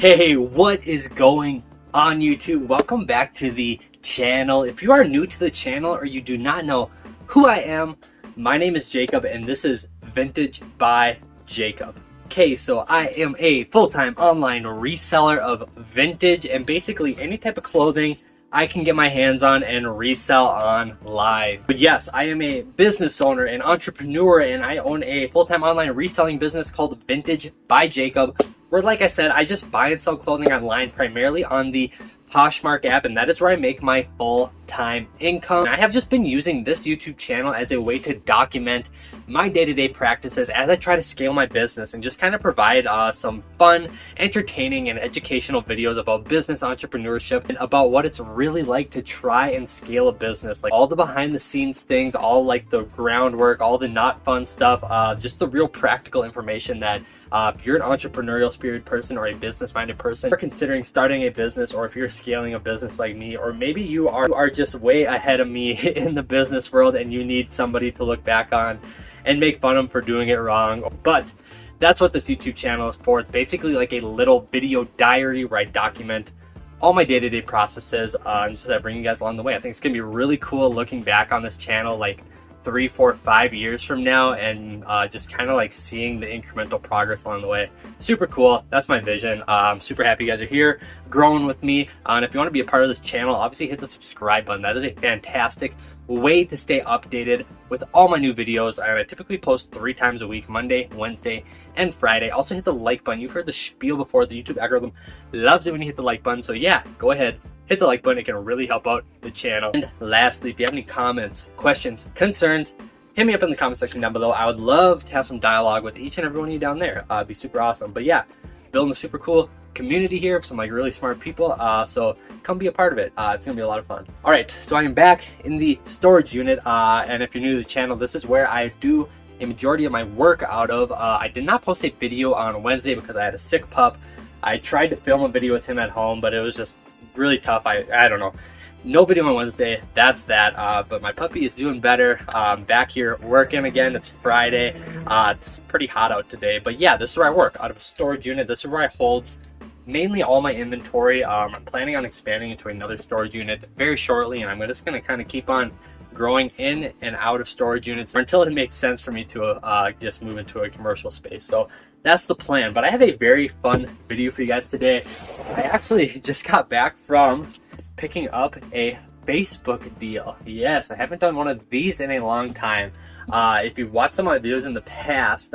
Hey, what is going on YouTube? Welcome back to the channel. If you are new to the channel or you do not know who I am, my name is Jacob and this is Vintage by Jacob. Okay, so I am a full-time online reseller of vintage and basically any type of clothing I can get my hands on and resell online. But yes, I am a business owner and entrepreneur, and I own a full-time online reselling business called Vintage by Jacob, where, like I said, I just buy and sell clothing online primarily on the Poshmark app, and that is where I make my full-time income. And I have just been using this YouTube channel as a way to document my day-to-day practices as I try to scale my business and just kind of provide some fun, entertaining, and educational videos about business entrepreneurship and about what it's really like to try and scale a business. Like all the behind-the-scenes things, all like the groundwork, all the not fun stuff, just the real practical information that if you're an entrepreneurial spirit person or a business-minded person, or considering starting a business, or if you're scaling a business like me, or maybe you are just way ahead of me in the business world and you need somebody to look back on and make fun of them for doing it wrong. But that's what this YouTube channel is for. It's basically like a little video diary where I document all my day-to-day processes and just bring you guys along the way. I think it's gonna be really cool looking back on this channel like 3, 4, 5 years from now and just kind of like seeing the incremental progress along the way. Super cool. That's my vision. I'm super happy you guys are here growing with me. And if you want to be a part of this channel, obviously hit the subscribe button. That is a fantastic way to stay updated with all my new videos. And I typically post 3 times a week, Monday, Wednesday, and Friday. Also hit the like button. You've heard the spiel before. The YouTube algorithm loves it when you hit the like button. So yeah, go ahead. Hit the like button, it can really help out the channel. And lastly, if you have any comments, questions, concerns, hit me up in the comment section down below. I would love to have some dialogue with each and every one of you down there. It'd be super awesome. But yeah, building a super cool community here of some like really smart people. So come be a part of it. It's gonna be a lot of fun. All right, so I am back in the storage unit. And if you're new to the channel, this is where I do a majority of my work out of. I did not post a video on Wednesday because I had a sick pup. I tried to film a video with him at home, but it was just really tough. I don't know. No video on Wednesday. That's that. But my puppy is doing better. Back here working again. It's Friday. It's pretty hot out today. But yeah, this is where I work, out of a storage unit. This is where I hold mainly all my inventory. I'm planning on expanding into another storage unit very shortly, and I'm just going to kind of keep on growing in and out of storage units until it makes sense for me to just move into a commercial space. So that's the plan. But I have a very fun video for you guys today. I actually just got back from picking up a Facebook deal. Yes, I haven't done one of these in a long time. If you've watched some of my videos in the past,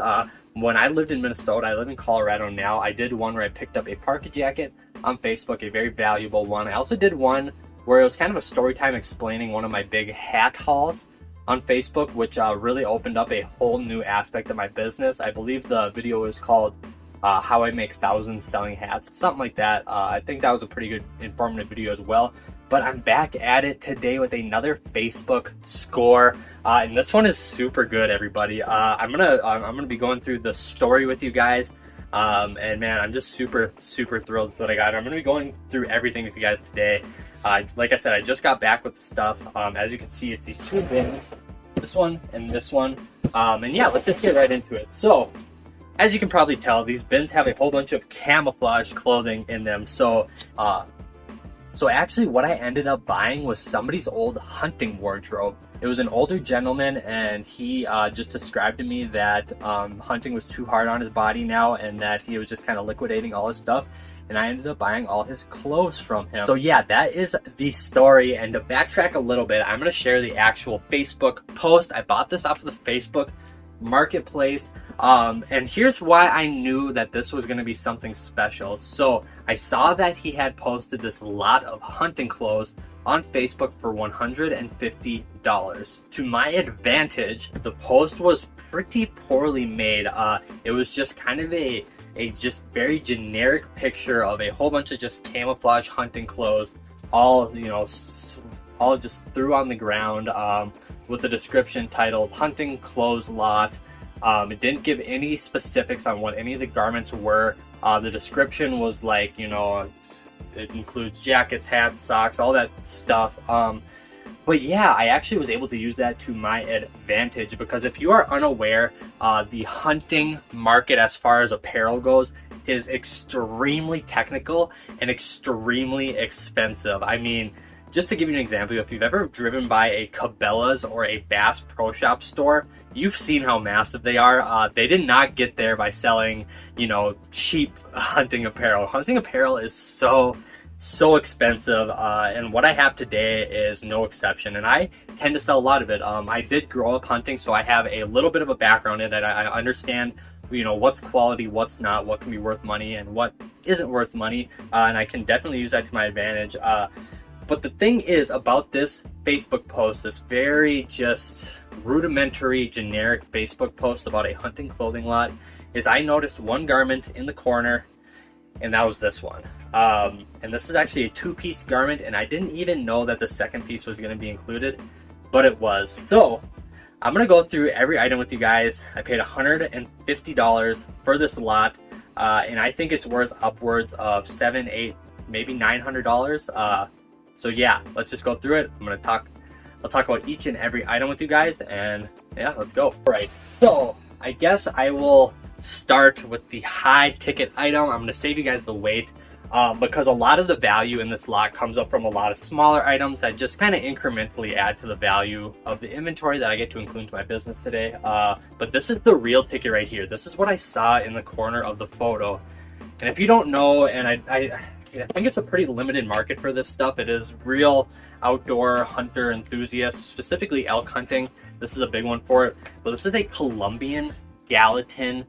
when I lived in Minnesota, I live in Colorado now, I did one where I picked up a parka jacket on Facebook, a very valuable one. I also did one where it was kind of a story time explaining one of my big hat hauls on Facebook, which really opened up a whole new aspect of my business. I believe the video was called How I Make Thousands Selling Hats, something like that. I think that was a pretty good informative video as well. But I'm back at it today with another Facebook score, and this one is super good, everybody. I'm gonna be going through the story with you guys. And man, I'm just super thrilled with what I got. I'm gonna be going through everything with you guys today. Like I said, I just got back with the stuff. As you can see, it's these 2 bins, this one and this one. And yeah, let's just get right into it. So as you can probably tell, these bins have a whole bunch of camouflage clothing in them. So actually what I ended up buying was somebody's old hunting wardrobe. It was an older gentleman, and he just described to me that hunting was too hard on his body now, and that he was just kind of liquidating all his stuff, and I ended up buying all his clothes from him. So yeah, that is the story. And to backtrack a little bit, I'm going to share the actual Facebook post. I bought this off of the Facebook marketplace, and here's why I knew that this was going to be something special. So I saw that he had posted this lot of hunting clothes on Facebook for $150. To my advantage, the post was pretty poorly made. It was just kind of a just very generic picture of a whole bunch of just camouflage hunting clothes, all, you know, all just threw on the ground, with a description titled hunting clothes lot. It didn't give any specifics on what any of the garments were. The description was like, you know, it includes jackets, hats, socks, all that stuff. But yeah, I actually was able to use that to my advantage, because if you are unaware, the hunting market as far as apparel goes is extremely technical and extremely expensive. I mean, just to give you an example, if you've ever driven by a Cabela's or a Bass Pro Shop store, you've seen how massive they are. They did not get there by selling, you know, cheap hunting apparel. Hunting apparel is so expensive, and what I have today is no exception, and I tend to sell a lot of it. I did grow up hunting, so I have a little bit of a background in it. I understand, you know, what's quality, what's not, what can be worth money, and what isn't worth money, and I can definitely use that to my advantage. But the thing is about this Facebook post, this very just rudimentary, generic Facebook post about a hunting clothing lot, is I noticed one garment in the corner, and that was this one. And this is actually a two-piece garment, and I didn't even know that the second piece was going to be included, but it was. So I'm going to go through every item with you guys. I paid $150 for this lot, and I think it's worth upwards of $700, $800, maybe $900. So yeah, let's just go through it. I'll talk about each and every item with you guys, and yeah, let's go. All right, so I guess I will start with the high ticket item. I'm going to save you guys the wait, because a lot of the value in this lot comes up from a lot of smaller items that just kind of incrementally add to the value of the inventory that I get to include into my business today. But this is the real ticket right here. This is what I saw in the corner of the photo. And if you don't know, and I think it's a pretty limited market for this stuff. It is real outdoor hunter enthusiasts, specifically elk hunting. This is a big one for it. But this is a Colombian Gallatin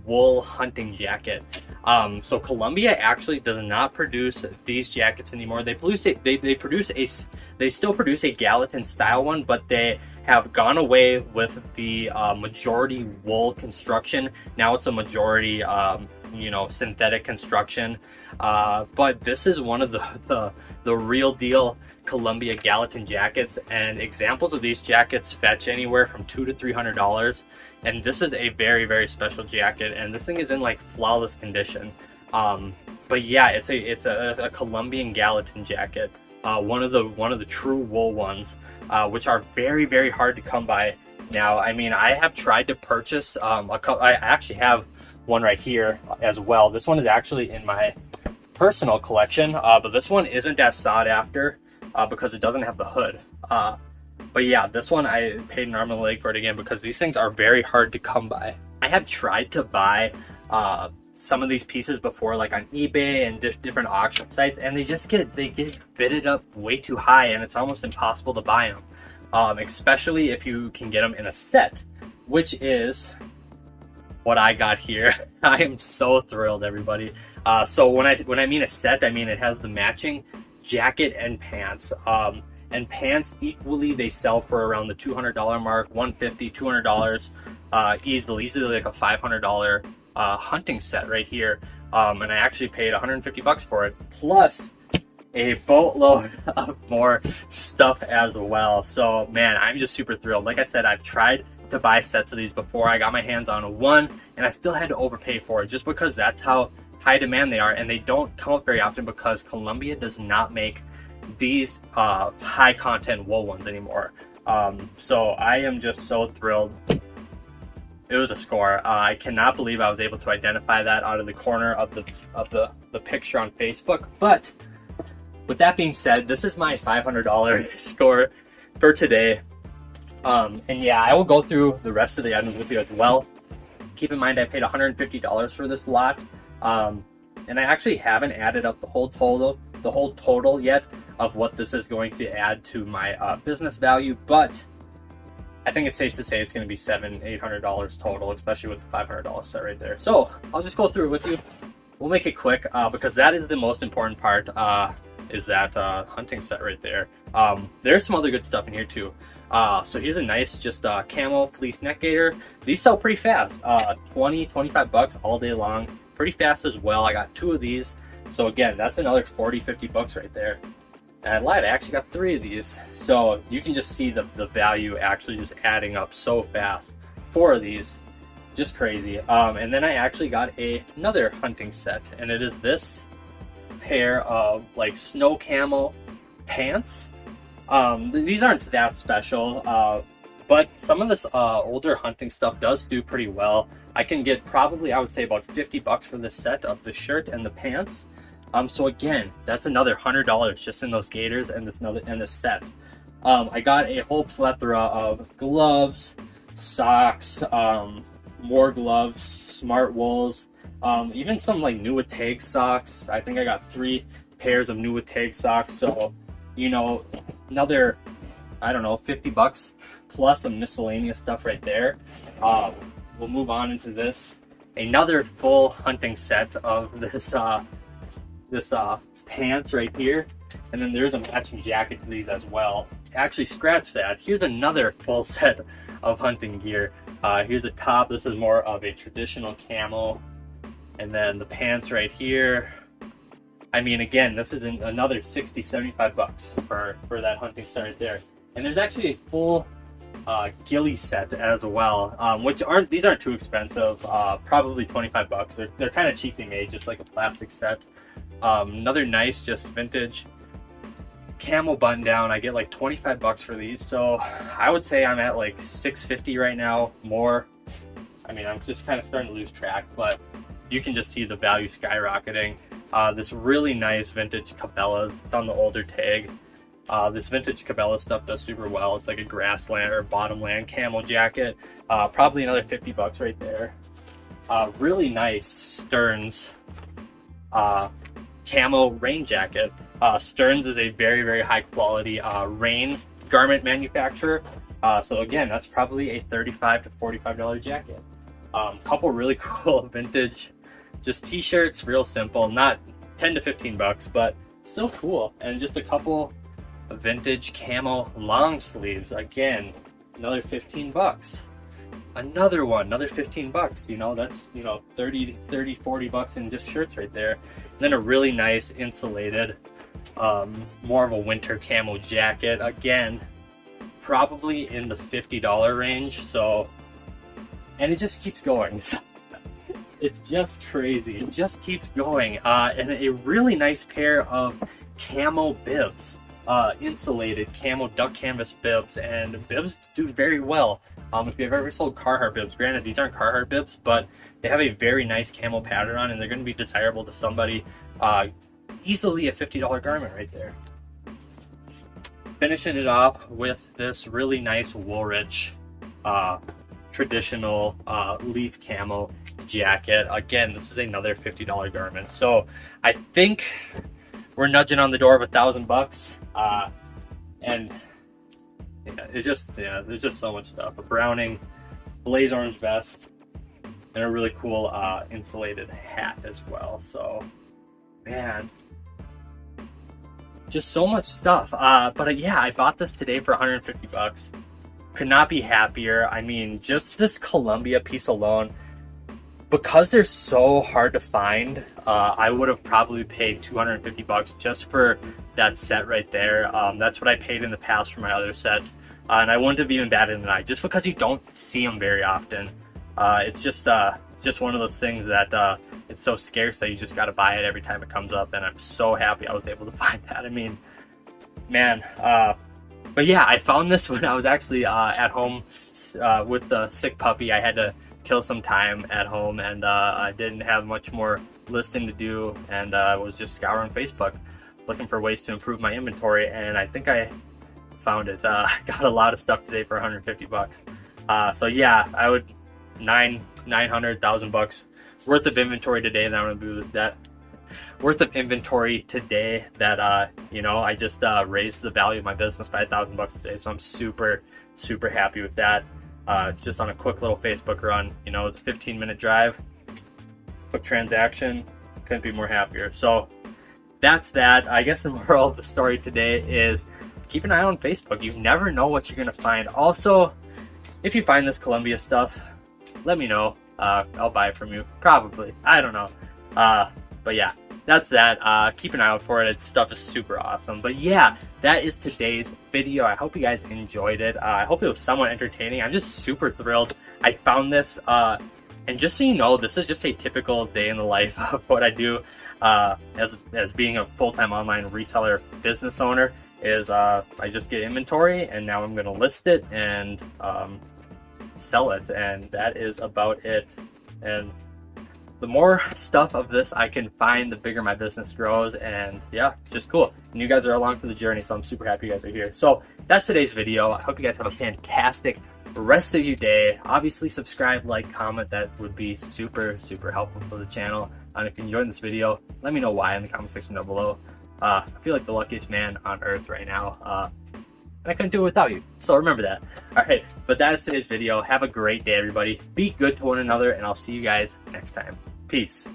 wool hunting jacket. So Colombia actually does not produce these jackets anymore. They still produce a Gallatin style one, but they have gone away with the majority wool construction. Now it's a majority you know, synthetic construction. But this is one of the real deal Columbia Gallatin jackets, and examples of these jackets fetch anywhere from $200 to $300. And this is a very, very special jacket, and this thing is in like flawless condition. But yeah, it's a Colombian Gallatin jacket, one of the true wool ones, which are very, very hard to come by now. I mean, I have tried to purchase I actually have one right here as well. This one is actually in my personal collection, but this one isn't as sought after because it doesn't have the hood. But yeah, this one I paid an arm and a leg for it again, because these things are very hard to come by. I have tried to buy some of these pieces before, like on eBay and different auction sites, and they get bidded up way too high, and it's almost impossible to buy them, especially if you can get them in a set, which is what I got here. I am so thrilled, everybody. So when I mean a set, I mean it has the matching jacket and pants. And pants equally, they sell for around the $200 mark, $150, $200, easily like a $500 hunting set right here. And I actually paid $150 for it, plus a boatload of more stuff as well. So man, I'm just super thrilled. Like I said, I've tried to buy sets of these before. I got my hands on one, and I still had to overpay for it, just because that's how high demand they are, and they don't come up very often because Columbia does not make these high content wool ones anymore. So I am just so thrilled. It was a score. I cannot believe I was able to identify that out of the corner of the picture on Facebook. But with that being said, this is my $500 score for today. And yeah, I will go through the rest of the items with you as well. Keep in mind, I paid $150 for this lot. And I actually haven't added up the whole total yet of what this is going to add to my business value, but I think it's safe to say it's going to be $700-800 total, especially with the $500 set right there. So I'll just go through it with you. We'll make it quick, because that is the most important part, is that hunting set right there. There's some other good stuff in here too. So here's a nice just camo fleece neck gaiter. These sell pretty fast, $20-25 all day long, pretty fast as well. I got 2 of these, so again, that's another $40-50 right there. And I lied, I actually got 3 of these, so you can just see the value actually just adding up so fast. 4 of these, just crazy. And then I actually got another hunting set, and it is this pair of like snow camo pants. These aren't that special. But some of this older hunting stuff does do pretty well. I can get probably, I would say, about 50 bucks for this set of the shirt and the pants. So again, that's another $100 just in those gaiters and this set. I got a whole plethora of gloves, socks, more gloves, smart wools, even some like Nuatag socks. I think I got 3 pairs of Nuatag socks. So, you know, another, I don't know, 50 bucks plus some miscellaneous stuff right there. We'll move on into this. Another full hunting set of this pants right here. And then there's a matching jacket to these as well. Actually, scratch that. Here's another full set of hunting gear. Here's a top. This is more of a traditional camo. And then the pants right here. I mean, again, this is another 60, 75 bucks for that hunting set right there. And there's actually a full ghillie set as well, which these aren't too expensive. Probably 25 bucks. They're kind of cheaply made, just like a plastic set. Another nice, just vintage camo button down. I get like 25 bucks for these, so I would say I'm at like 650 right now, more. I mean, I'm just kind of starting to lose track, but you can just see the value skyrocketing. This really nice vintage Cabela's. It's on the older tag. This vintage Cabela stuff does super well. It's like a grassland or bottomland camo jacket. Probably another 50 bucks right there. Really nice Stearns camo rain jacket. Stearns is a very, very high quality rain garment manufacturer. So again, that's probably a $35 to $45 jacket. Couple really cool vintage just t-shirts, real simple, not 10 to 15 bucks, but still cool. And just a couple vintage camo long sleeves. Again, another 15 bucks. Another one, another 15 bucks. You know, that's, you know, 30, 40 bucks in just shirts right there. And then a really nice insulated, more of a winter camo jacket. Again, probably in the $50 range. So, and it just keeps going. It's just crazy. It just keeps going. And a really nice pair of camo bibs. Insulated camo duck canvas bibs, and bibs do very well. If you've ever sold Carhartt bibs, granted these aren't Carhartt bibs, but they have a very nice camo pattern on, and they're going to be desirable to somebody. Easily a $50 garment right there. Finishing it off with this really nice Woolrich traditional leaf camo jacket. Again, this is another $50 garment. So I think we're nudging on the door of $1,000 and yeah, it's just, yeah, there's just so much stuff. A Browning blaze orange vest and a really cool insulated hat as well. So man, just so much stuff. But yeah, I bought this today for 150 bucks. Could not be happier. I mean, just this Columbia piece alone, because they're so hard to find, I would have probably paid 250 bucks just for that set right there. That's what I paid in the past for my other set. And I wouldn't have even batted an eye, just because you don't see them very often. It's just one of those things that it's so scarce that you just got to buy it every time it comes up. And I'm so happy I was able to find that. I mean, man, but yeah, I found this when I was actually at home with the sick puppy. I had to kill some time at home, and I didn't have much more listing to do, and I was just scouring Facebook looking for ways to improve my inventory, and I think I found it. I got a lot of stuff today for 150 bucks. So yeah, I would 900,000 bucks worth of inventory today that I'm gonna do that. Worth of inventory today that you know, I just raised the value of my business by $1,000 today, so I'm super happy with that. Just on a quick little Facebook run, you know, it's a 15-minute drive, quick transaction, couldn't be more happier. So that's that. I guess the moral of the story today is keep an eye on Facebook. You never know what you're gonna find. Also, if you find this Columbia stuff, let me know. I'll buy it from you, probably. I don't know. But yeah, that's that. Keep an eye out for it. Its stuff is super awesome. But yeah, that is today's video. I hope you guys enjoyed it. I hope it was somewhat entertaining. I'm just super thrilled I found this. And just so you know, this is just a typical day in the life of what I do as being a full-time online reseller business owner. is I just get inventory, and now I'm gonna list it and sell it, and that is about it. And the more stuff of this I can find, the bigger my business grows, and yeah, just cool. And you guys are along for the journey, so I'm super happy you guys are here. So that's today's video. I hope you guys have a fantastic rest of your day. Obviously subscribe, like, comment. That would be super helpful for the channel. And if you enjoyed this video, let me know why in the comment section down below. I feel like the luckiest man on earth right now, and I couldn't do it without you, so remember that. All right, but that is today's video. Have a great day, everybody. Be good to one another, and I'll see you guys next time. Peace.